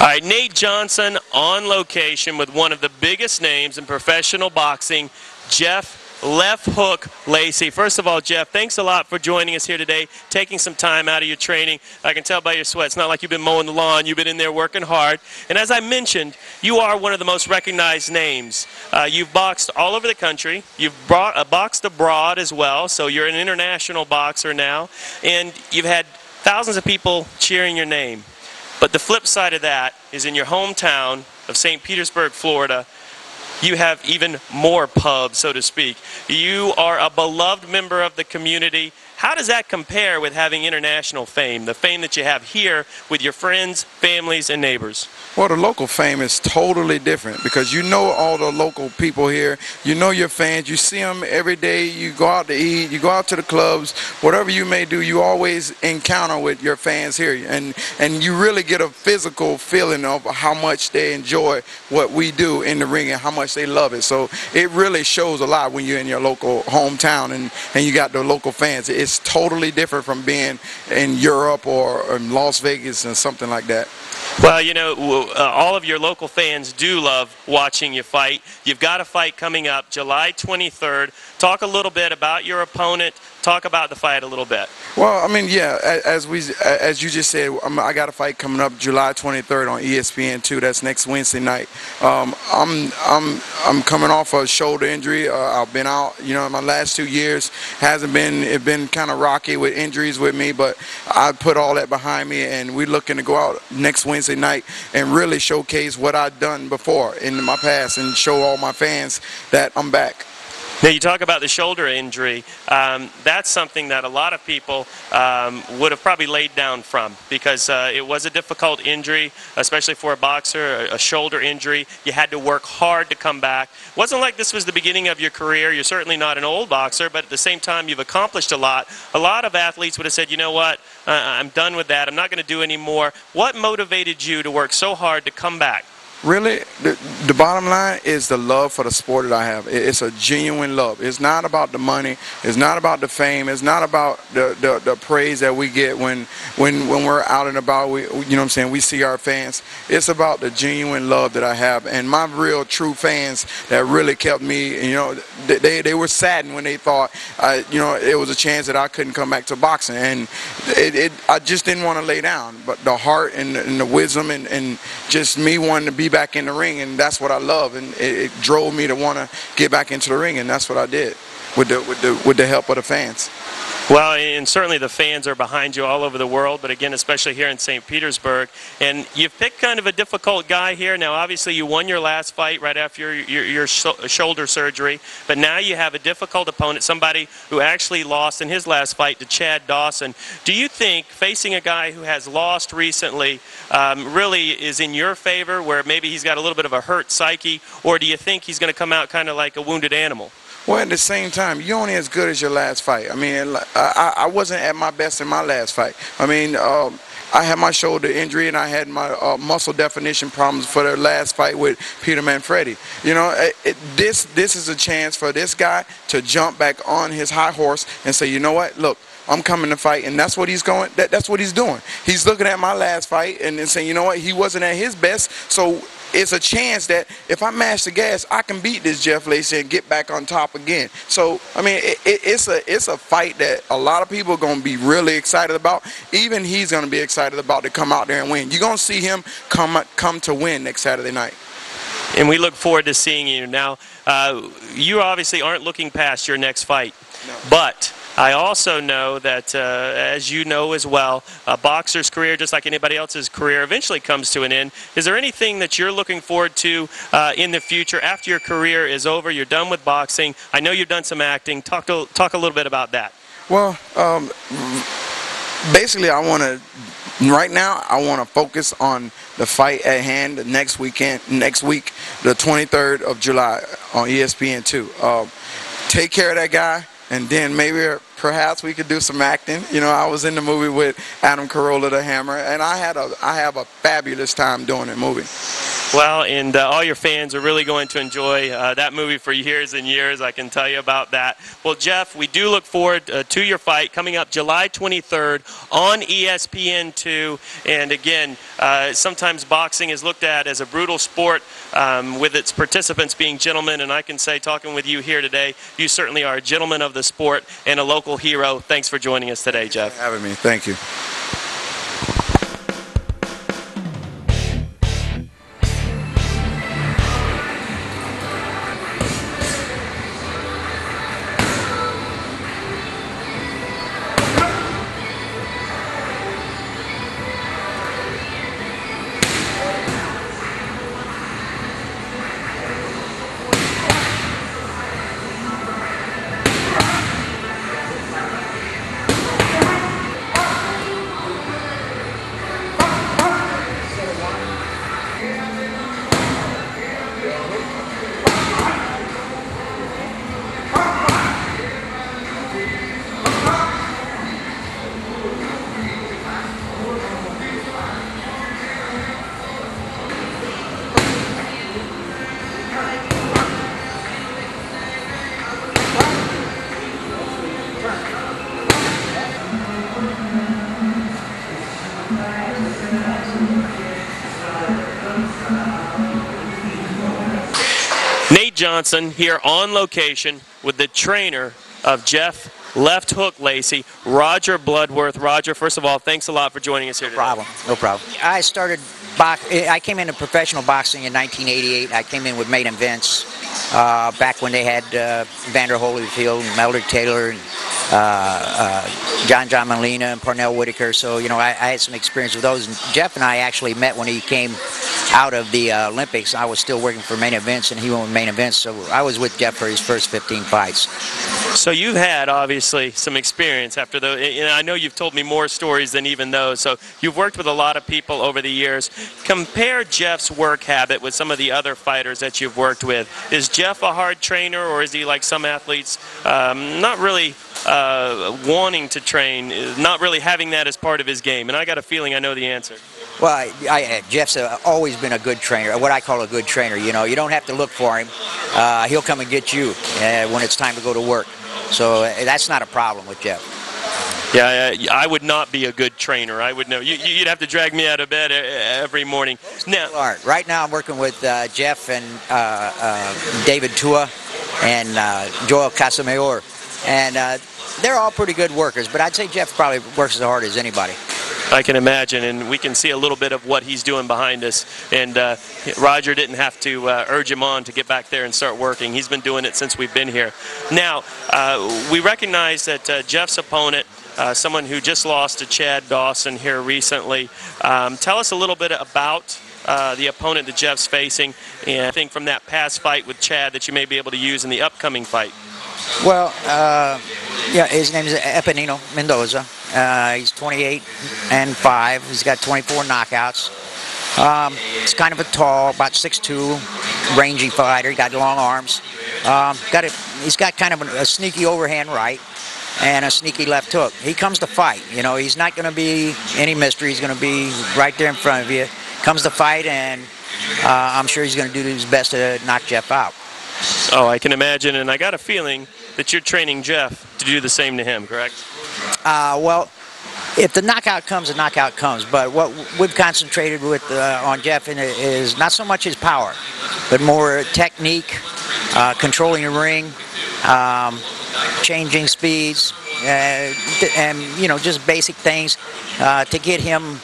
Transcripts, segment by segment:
All right, Nate Johnson on location with one of the biggest names in professional boxing, Jeff Left Hook Lacy. First of all, Jeff, thanks a lot for joining us here today, taking some time out of your training. I can tell by your sweat. It's not like you've been mowing the lawn. You've been in there working hard. And as I mentioned, you are one of the most recognized names. You've boxed all over the country. You've boxed abroad as well, so you're an international boxer now. And you've had thousands of people cheering your name. But the flip side of that is in your hometown of St. Petersburg, Florida, you have even more pub, so to speak. You are a beloved member of the community. How does that compare with having international fame, the fame that you have here with your friends, families, and neighbors? Well, the local fame is totally different because you know all the local people here. You know your fans. You see them every day. You go out to eat. You go out to the clubs. Whatever you may do, you always encounter with your fans here. And you really get a physical feeling of how much they enjoy what we do in the ring and how much they love it. So it really shows a lot when you're in your local hometown and you got the local fans. It's totally different from being in Europe or in Las Vegas and something like that. Well, you know, all of your local fans do love watching you fight. You've got a fight coming up July 23rd. Talk a little bit about your opponent. Talk about the fight a little bit. Well, I mean, yeah, as you just said, I got a fight coming up July 23rd on ESPN2. That's next Wednesday night. I'm coming off a shoulder injury. I've been out, you know, in my last 2 years. It's been kind of rocky with injuries with me, but I put all that behind me, and we're looking to go out next Wednesday night and really showcase what I've done before in my past and show all my fans that I'm back. Now, you talk about the shoulder injury. That's something that a lot of people would have probably laid down from because it was a difficult injury, especially for a boxer, a shoulder injury. You had to work hard to come back. It wasn't like this was the beginning of your career. You're certainly not an old boxer, but at the same time, you've accomplished a lot. A lot of athletes would have said, you know what, I'm done with that. I'm not going to do any more. What motivated you to work so hard to come back? Really, the bottom line is the love for the sport that I have. It's a genuine love. It's not about the money. It's not about the fame. It's not about the praise that we get when we're out and about. You know what I'm saying? We see our fans. It's about the genuine love that I have. And my real true fans that really kept me, you know, they were saddened when they thought, you know, it was a chance that I couldn't come back to boxing. And I just didn't want to lay down. But the heart and the wisdom and just me wanting to be back in the ring, and that's what I love, and it drove me to want to get back into the ring, and that's what I did with the help of the fans. Well, and certainly the fans are behind you all over the world, but again, especially here in St. Petersburg. And you've picked kind of a difficult guy here. Now, obviously, you won your last fight right after your shoulder surgery, but now you have a difficult opponent, somebody who actually lost in his last fight to Chad Dawson. Do you think facing a guy who has lost recently really is in your favor, where maybe he's got a little bit of a hurt psyche, or do you think he's going to come out kind of like a wounded animal? Well, at the same time, you're only as good as your last fight. I mean, I wasn't at my best in my last fight. I mean, I had my shoulder injury and I had my muscle definition problems for the last fight with Peter Manfredi. You know, this is a chance for this guy to jump back on his high horse and say, you know what, look, I'm coming to fight, and that's what he's going. That's what he's doing. He's looking at my last fight and then saying, you know what, he wasn't at his best, so it's a chance that if I mash the gas, I can beat this Jeff Lacy and get back on top again. So, I mean, it's a fight that a lot of people are going to be really excited about. Even he's going to be excited about to come out there and win. You're going to see him come to win next Saturday night. And we look forward to seeing you. Now, you obviously aren't looking past your next fight, no. But I also know that, as you know as well, a boxer's career, just like anybody else's career, eventually comes to an end. Is there anything that you're looking forward to in the future after your career is over, you're done with boxing? I know you've done some acting. Talk a little bit about that. Well, basically, right now, I want to focus on the fight at hand next week, the 23rd of July on ESPN2. Take care of that guy. And then perhaps we could do some acting. You know, I was in the movie with Adam Carolla, The Hammer, and I have a fabulous time doing that movie. Well, and all your fans are really going to enjoy that movie for years and years. I can tell you about that. Well, Jeff, we do look forward to your fight coming up July 23rd on ESPN2. And again, sometimes boxing is looked at as a brutal sport with its participants being gentlemen. And I can say, talking with you here today, you certainly are a gentleman of the sport and a local hero. Thanks for joining us today, Jeff. Thanks for having me. Thank you. Nate Johnson here on location with the trainer of Jeff Left Hook Lacy, Roger Bloodworth. Roger, first of all, thanks a lot for joining us here today. No problem. I came into professional boxing in 1988. I came in with Maiden Vince back when they had Vander Holyfield and Melder Taylor and John Molina and Parnell Whitaker. So, you know, I had some experience with those. And Jeff and I actually met when he came out of the Olympics. I was still working for Maiden Vince, and he went with Maiden Vince. So I was with Jeff for his first 15 fights. So you've had, obviously, some experience after those. I know you've told me more stories than even those. So you've worked with a lot of people over the years. Compare Jeff's work habit with some of the other fighters that you've worked with. Is Jeff a hard trainer, or is he like some athletes, not really wanting to train, not really having that as part of his game? And I got a feeling I know the answer. Well, Jeff's always been a good trainer, what I call a good trainer. You know, you don't have to look for him. He'll come and get you when it's time to go to work. So that's not a problem with Jeff. Yeah, I would not be a good trainer. I would know. You'd have to drag me out of bed every morning. Now, right now I'm working with Jeff and David Tua and Joel Casamayor. And they're all pretty good workers, but I'd say Jeff probably works as hard as anybody. I can imagine, and we can see a little bit of what he's doing behind us. And Roger didn't have to urge him on to get back there and start working. He's been doing it since we've been here. Now, we recognize that Jeff's opponent, someone who just lost to Chad Dawson here recently. Tell us a little bit about the opponent that Jeff's facing, and I think from that past fight with Chad that you may be able to use in the upcoming fight. Well, yeah, his name is Eponino Mendoza. He's 28-5. He's got 24 knockouts. He's kind of a tall, about 6'2", rangy fighter. He got long arms. He's got kind of a sneaky overhand right and a sneaky left hook. He comes to fight. You know, he's not going to be any mystery. He's going to be right there in front of you. Comes to fight, and I'm sure he's going to do his best to knock Jeff out. Oh, I can imagine, and I got a feeling that you're training Jeff to do the same to him, correct? Well, if the knockout comes, the knockout comes. But what we've concentrated with on Jeff is not so much his power, but more technique, controlling the ring, changing speeds, and you know, just basic things to get him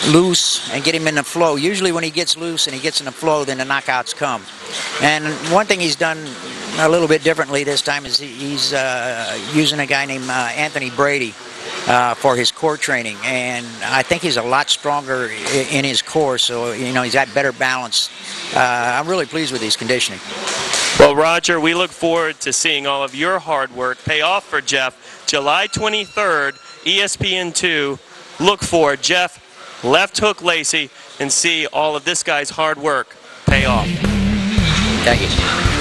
loose and get him in the flow. Usually when he gets loose and he gets in the flow, then the knockouts come. And one thing he's done a little bit differently this time is he's using a guy named Anthony Brady for his core training, and I think he's a lot stronger in his core, so you know, he's got better balance. I'm really pleased with his conditioning. Well, Roger, we look forward to seeing all of your hard work pay off for Jeff. July 23rd, ESPN2. Look for Jeff Left Hook Lacy and see all of this guy's hard work pay off. Thank you.